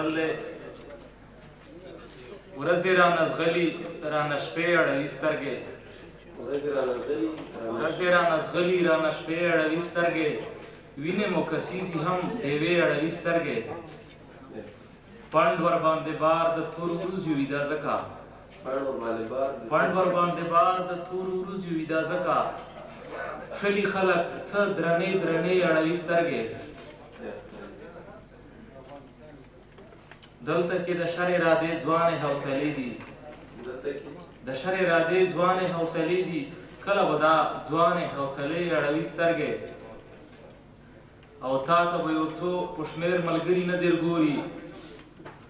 خوړل ورځې رانه زغلي رانه شپې اړوي سترګې ورځې رانه زغلي رانه شپې اړوي سترګې وینې مو کسیږي هم ډېوې اړوي سترګې پنډ ورباندې بار د تورو وریځو وي دا ځکه پنډ ورباندې بار د تورو وریځو وي دا ځکه خلي خلک څه درنې درنې اړوي سترګې دلته کې د شر ارادې ځوانې حوصلې دي د شر ارادې ځوانې حوصلې دي کله به دا ځوانې حوصلې اړوي سترګې او تا ته به یو څو په شمېر ملګري نه در ګوري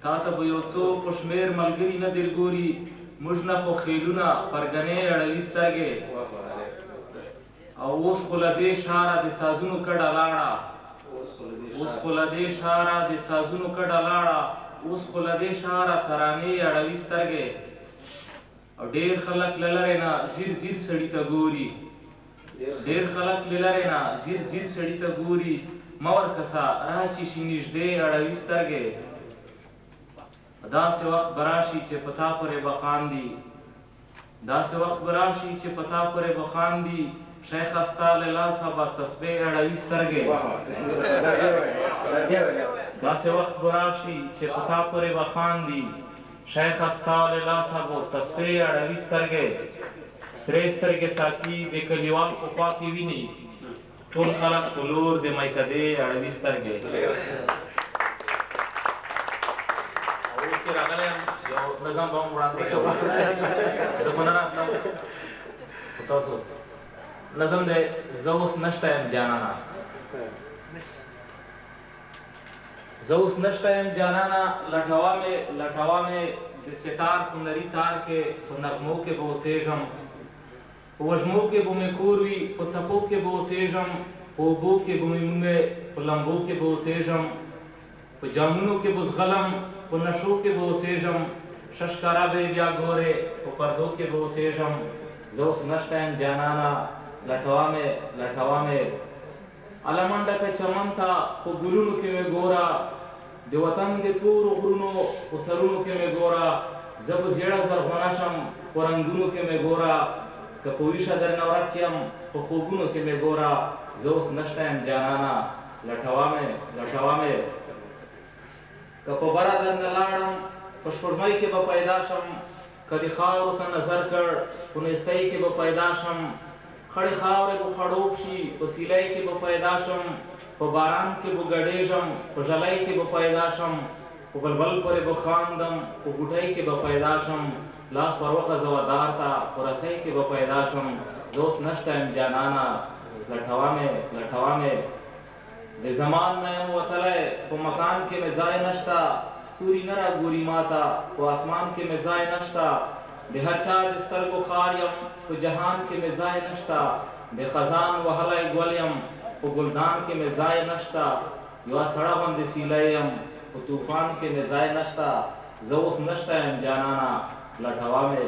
تا ته به یو څو په شمېر ملګري نه در ګوري موږ نه خو خیلونه پرګنې اړوي سترګې او اوس خو له دې ښاره د سازونو کډه لاړه اوس خو له دې ښاره د سازونو کډه لاړه اوس خو له دې ښاره ترانې اړوي سترګې او ډېر خلک له لرې نه ځیر ځیر سړي ته ګوري ډېر خلک له لرې نه ځیر ځیر سړي ته ګوري مه ورکسه راشي شي نږدې اړوي سترګې داسې وخت به راشي چې په تا پورې به خاندي داسې وخت به راشي چې په تا پورې به خاندي شیخه ستا له لاسه به تسبیح اړوي سترګې داسې وخت به راشي چې په تا پورې به خاندي شیخه ستا له لاسه به تسبیح اړوي سترګې سرې سترګې ساقي د کلیوال په خوا کې ویني ټول خلک په لور د میکدې اړوي سترګې اوس چې راغلی یم یو نظم به هم وړاندې کوم زه خو نه راتلم خو تاسو نظم دی زه اوس نشته یم جانانه زه اوس نشته یم جانانه لټوه مې د ستار په نري تار کې په نغمو کې به اوسېږم په وږمو کې به مې کور وي په څپو کې به اوسېږم په اوبو کې به مې مونږې په لمبو کې به اوسېږم په جامونو کې به زغلم په نشو کې به اوسېږم ششکاره به بیا ګورې په پردو کې به اوسېږم زه اوس نشته یم جانانه لټوه مې هله منډه که چمن ته په ګلونو کې مې ګوره د وطن د تورو غرونو په سرونو کې مې ګوره زه به زیړه زرغونه شم په رنګونو کې مې ګوره که په ویښه درنه ورک یم په خوبونو کې مې ګوره زه اوس نشته یم جانانه لټوه مې که په بره درنه لاړم په شپږمۍ کې به پیدا شم که د خاورو ته نظر کړ په نیستۍ کې به پیدا شم خړې خاورې به خړوب شي په سیلۍ کې به پیدا شم په باران کې به ګډېږم په ژلۍ کې به پیدا شم په بلبل پورې به خاندم په بوټۍ کې به پیدا شم لاس ور وغځوه دار ته په رسۍ کې به پیدا شم زه اوس نشته یم جانانه لټوه مې د زمان نه یم وتلی په مکان کې مې ځای نشته ستوري نه راګوري ما ته په اسمان کې مې ځای نشته د هر چا د سترګو خار یم په جهان کې مې ځای نشته د خزان وهلی ګل یم په ګلدان کې مې ځای نشته یوه سړه غوندې سیلی یم په طوفان کې مې ځای نشته زه اوس نشته یم جانانه لټوه مې